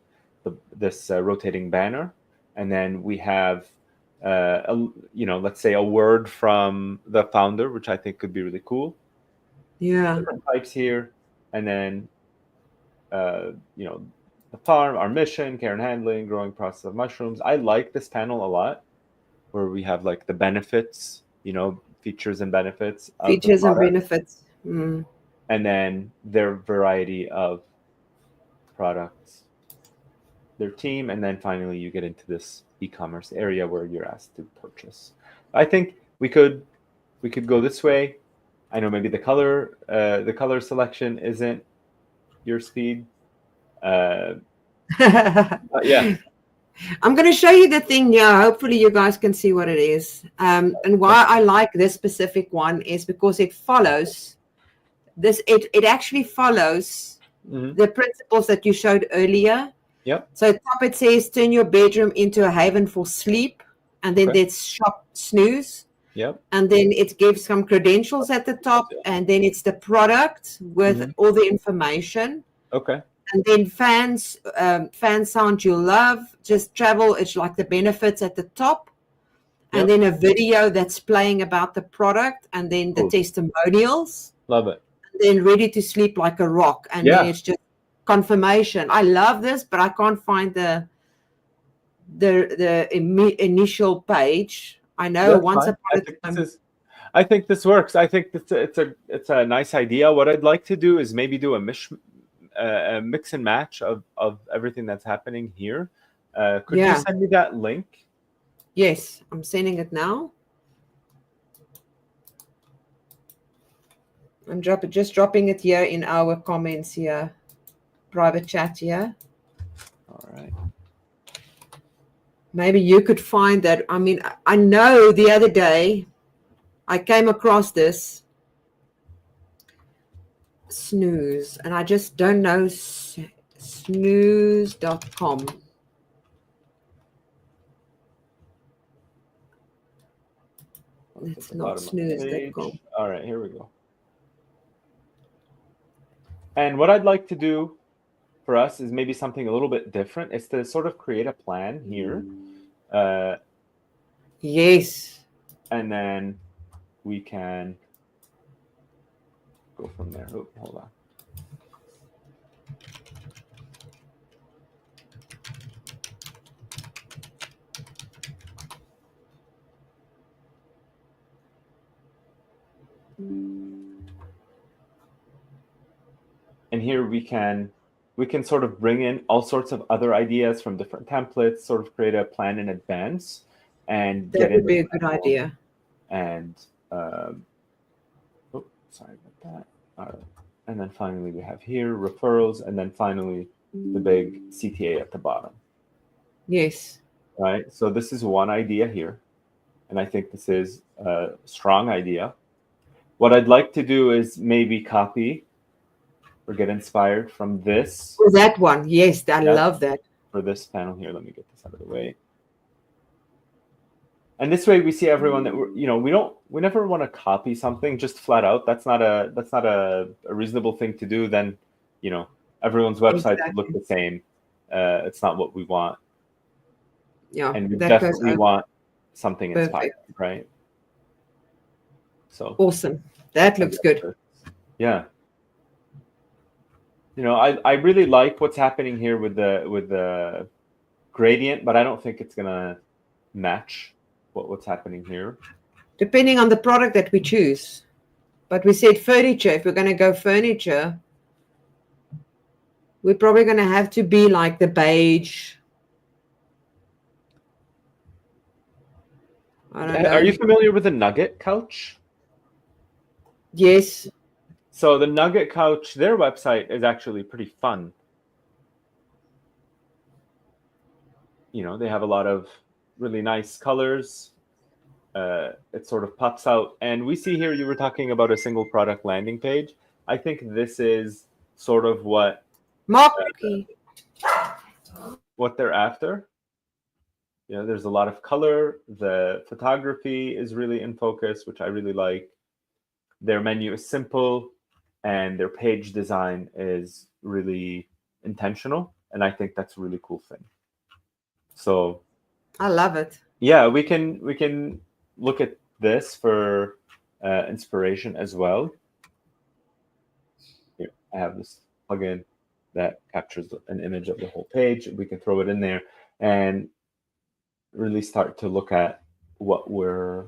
Speaker 2: this rotating banner, and then we have let's say a word from the founder, which I think could be really cool.
Speaker 1: Yeah.
Speaker 2: Different types here, and then the farm, our mission, care and handling, growing process of mushrooms. I like this panel a lot, where we have like the benefits, features and benefits.
Speaker 1: Features and benefits. Mm.
Speaker 2: And then their variety of products, their team, and then finally you get into this e-commerce area where you're asked to purchase. I think we could we could go this way. I know maybe the color selection isn't your speed. But yeah.
Speaker 1: I'm going to show you the thing here. Hopefully you guys can see what it is. And why I like this specific one is because it follows this. It actually follows the principles that you showed earlier.
Speaker 2: Yep.
Speaker 1: So top it says turn your bedroom into a haven for sleep, and then there's shop snooze.
Speaker 2: Yep.
Speaker 1: And then it gives some credentials at the top, and then it's the product with all the information.
Speaker 2: Okay.
Speaker 1: And then fan sound you love, just travel, it's like the benefits at the top. And then a video that's playing about the product, and then the testimonials.
Speaker 2: Love it.
Speaker 1: And then ready to sleep like a rock. And then it's just confirmation. I love this, but I can't find the initial page. I know once upon a time.
Speaker 2: I think this works. I think it's a nice idea. What I'd like to do is maybe do a mix and match of everything that's happening here. Could you send me that link?
Speaker 1: Yes, I'm sending it now. I'm just dropping it here in our comments here, private chat here.
Speaker 2: All right.
Speaker 1: Maybe you could find that. I mean, I know the other day I came across this snooze, and I just don't know snooze.com. It's not snooze.com.
Speaker 2: All right, here we go. And what I'd like to do for us is maybe something a little bit different. It's to sort of create a plan here.
Speaker 1: Yes.
Speaker 2: And then we can go from there. Oh, hold on. And here we can sort of bring in all sorts of other ideas from different templates, sort of create a plan in advance, and
Speaker 1: that would be a good idea.
Speaker 2: And sorry about that. And then finally we have here referrals, and then finally the big CTA at the bottom.
Speaker 1: Yes.
Speaker 2: Right. So this is one idea here, and I think this is a strong idea. What I'd like to do is maybe copy or get inspired from this.
Speaker 1: Oh, that one. Yes, I love that.
Speaker 2: For this panel here, let me get this out of the way. And this way we see everyone that we never want to copy something just flat out. That's not a reasonable thing to do. Then, everyone's website would look the same. It's not what we want.
Speaker 1: Yeah.
Speaker 2: And we definitely want something inspiring, right? So
Speaker 1: awesome. That looks good.
Speaker 2: Yeah. I really like what's happening here with the gradient, but I don't think it's gonna match what's happening here.
Speaker 1: Depending on the product that we choose. But we said furniture. If we're going to go furniture, we're probably going to have to be like the beige. I don't know.
Speaker 2: Are you familiar with the Nugget couch?
Speaker 1: Yes.
Speaker 2: So the Nugget couch, their website is actually pretty fun. They have a lot of really nice colors. It sort of pops out. And we see here you were talking about a single product landing page. I think this is sort of what they're after. There's a lot of color. The photography is really in focus, which I really like. Their menu is simple, and their page design is really intentional. And I think that's a really cool thing. So
Speaker 1: I love it.
Speaker 2: Yeah, we can look at this for inspiration as well. Here, I have this plugin that captures an image of the whole page. We can throw it in there and really start to look at what we're.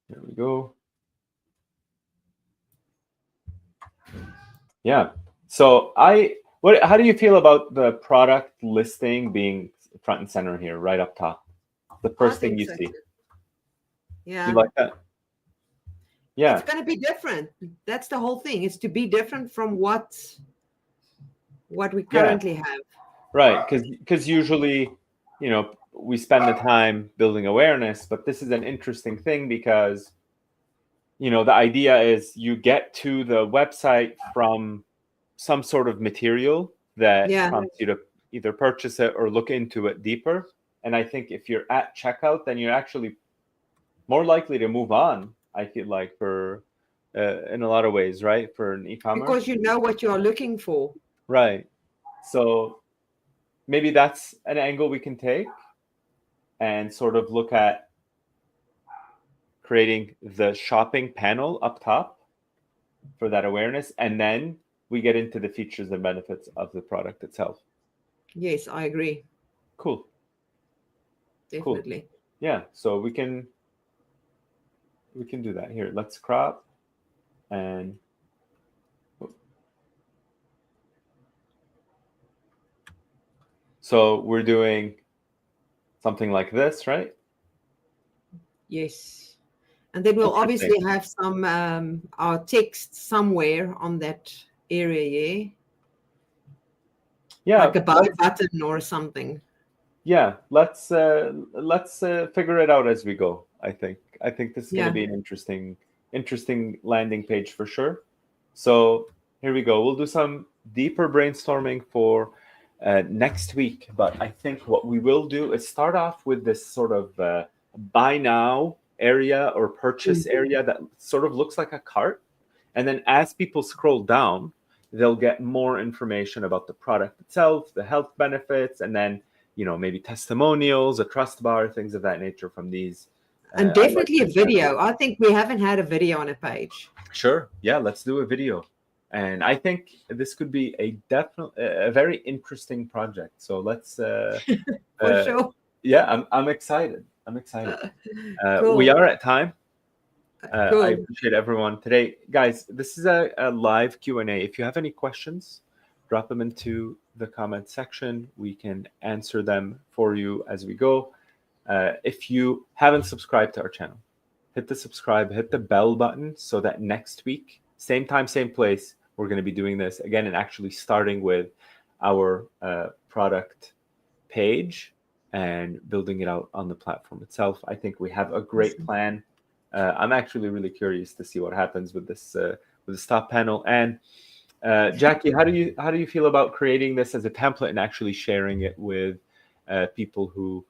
Speaker 2: There we go. Yeah. So how do you feel about the product listing being front and center here, right up top? The first thing you see.
Speaker 1: Yeah.
Speaker 2: You like that? Yeah.
Speaker 1: It's going to be different. That's the whole thing. It's to be different from what we currently have.
Speaker 2: Right. Because usually, we spend the time building awareness, but this is an interesting thing because, the idea is you get to the website from some sort of material that
Speaker 1: Yeah.
Speaker 2: prompts you to either purchase it or look into it deeper. And I think if you're at checkout, then you're actually more likely to move on, I feel like, for in a lot of ways, right? For an e-commerce.
Speaker 1: Because you know what you're looking for.
Speaker 2: Right. So maybe that's an angle we can take and sort of look at creating the shopping panel up top for that awareness. And then we get into the features and benefits of the product itself.
Speaker 1: Yes, I agree.
Speaker 2: Cool.
Speaker 1: Definitely.
Speaker 2: Cool. Yeah. So we can do that. Here, let's crop and so we're doing something like this, right?
Speaker 1: Yes. And then we'll obviously have some our text somewhere on that area,
Speaker 2: Yeah.
Speaker 1: like a buy button or something.
Speaker 2: Yeah, let's figure it out as we go. I think this is going to be an interesting landing page for sure. So here we go. We'll do some deeper brainstorming for next week. But I think what we will do is start off with this sort of buy now area or purchase area that sort of looks like a cart, and then as people scroll down, they'll get more information about the product itself, the health benefits, and then maybe testimonials, a trust bar, things of that nature from these.
Speaker 1: And definitely a video. I think we haven't had a video on a page.
Speaker 2: Sure. Yeah, let's do a video. And I think this could be a very interesting project. So let's
Speaker 1: For sure.
Speaker 2: Yeah, I'm excited. I'm excited.
Speaker 1: Cool.
Speaker 2: We are at time.
Speaker 1: Cool.
Speaker 2: I appreciate everyone today. Guys, this is a live Q&A. If you have any questions, drop them into the comment section. We can answer them for you as we go. If you haven't subscribed to our channel, hit the subscribe, hit the bell button so that next week, same time, same place, we're going to be doing this again and actually starting with our product page and building it out on the platform itself. I think we have a great plan. I'm actually really curious to see what happens with this top panel. And Jackie, how do you feel about creating this as a template and actually sharing it with people who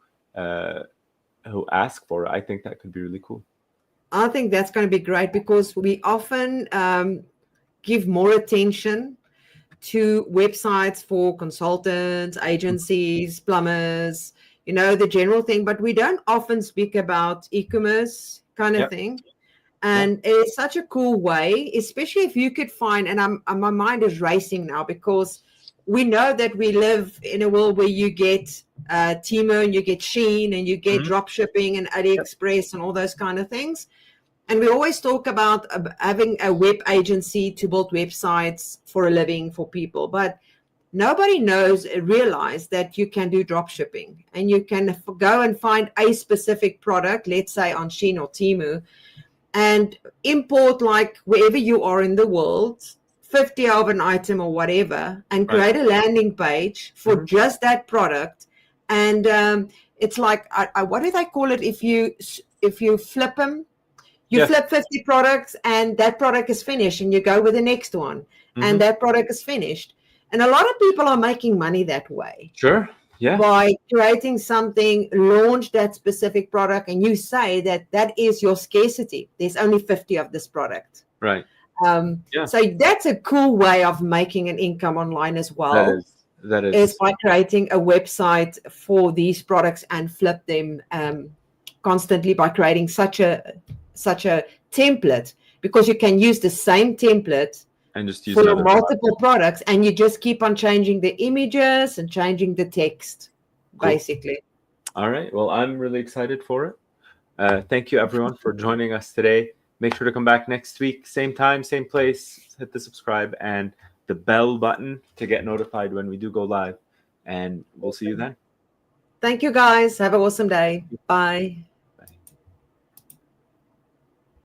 Speaker 2: ask for it? I think that could be really cool.
Speaker 1: I think that's going to be great because we often give more attention to websites for consultants, agencies, plumbers, the general thing, but we don't often speak about e-commerce kind of thing. And it's such a cool way, especially if you could find, and my mind is racing now because we know that we live in a world where you get Temu and you get Shein and you get drop shipping and AliExpress and all those kind of things. And we always talk about having a web agency to build websites for a living for people, but nobody realize that you can do drop shipping and you can go and find a specific product, let's say on Shein or Temu, and import like wherever you are in the world, 50 of an item or whatever, and create a landing page for just that product. And it's like, what do they call it? If you flip them, flip 50 products and that product is finished and you go with the next one and that product is finished. And a lot of people are making money that way.
Speaker 2: Sure. Yeah.
Speaker 1: By creating something, launch that specific product, and you say that is your scarcity. There's only 50 of this product.
Speaker 2: Right.
Speaker 1: So that's a cool way of making an income online as well.
Speaker 2: That
Speaker 1: is by creating a website for these products and flip them constantly by creating such a template, because you can use the same template
Speaker 2: and just use
Speaker 1: for multiple products, and you just keep on changing the images and changing the text, basically.
Speaker 2: All right. Well, I'm really excited for it. Thank you, everyone, for joining us today. Make sure to come back next week, same time, same place. Hit the subscribe and the bell button to get notified when we do go live. And we'll see you then.
Speaker 1: Thank you, guys. Have an awesome day. Bye.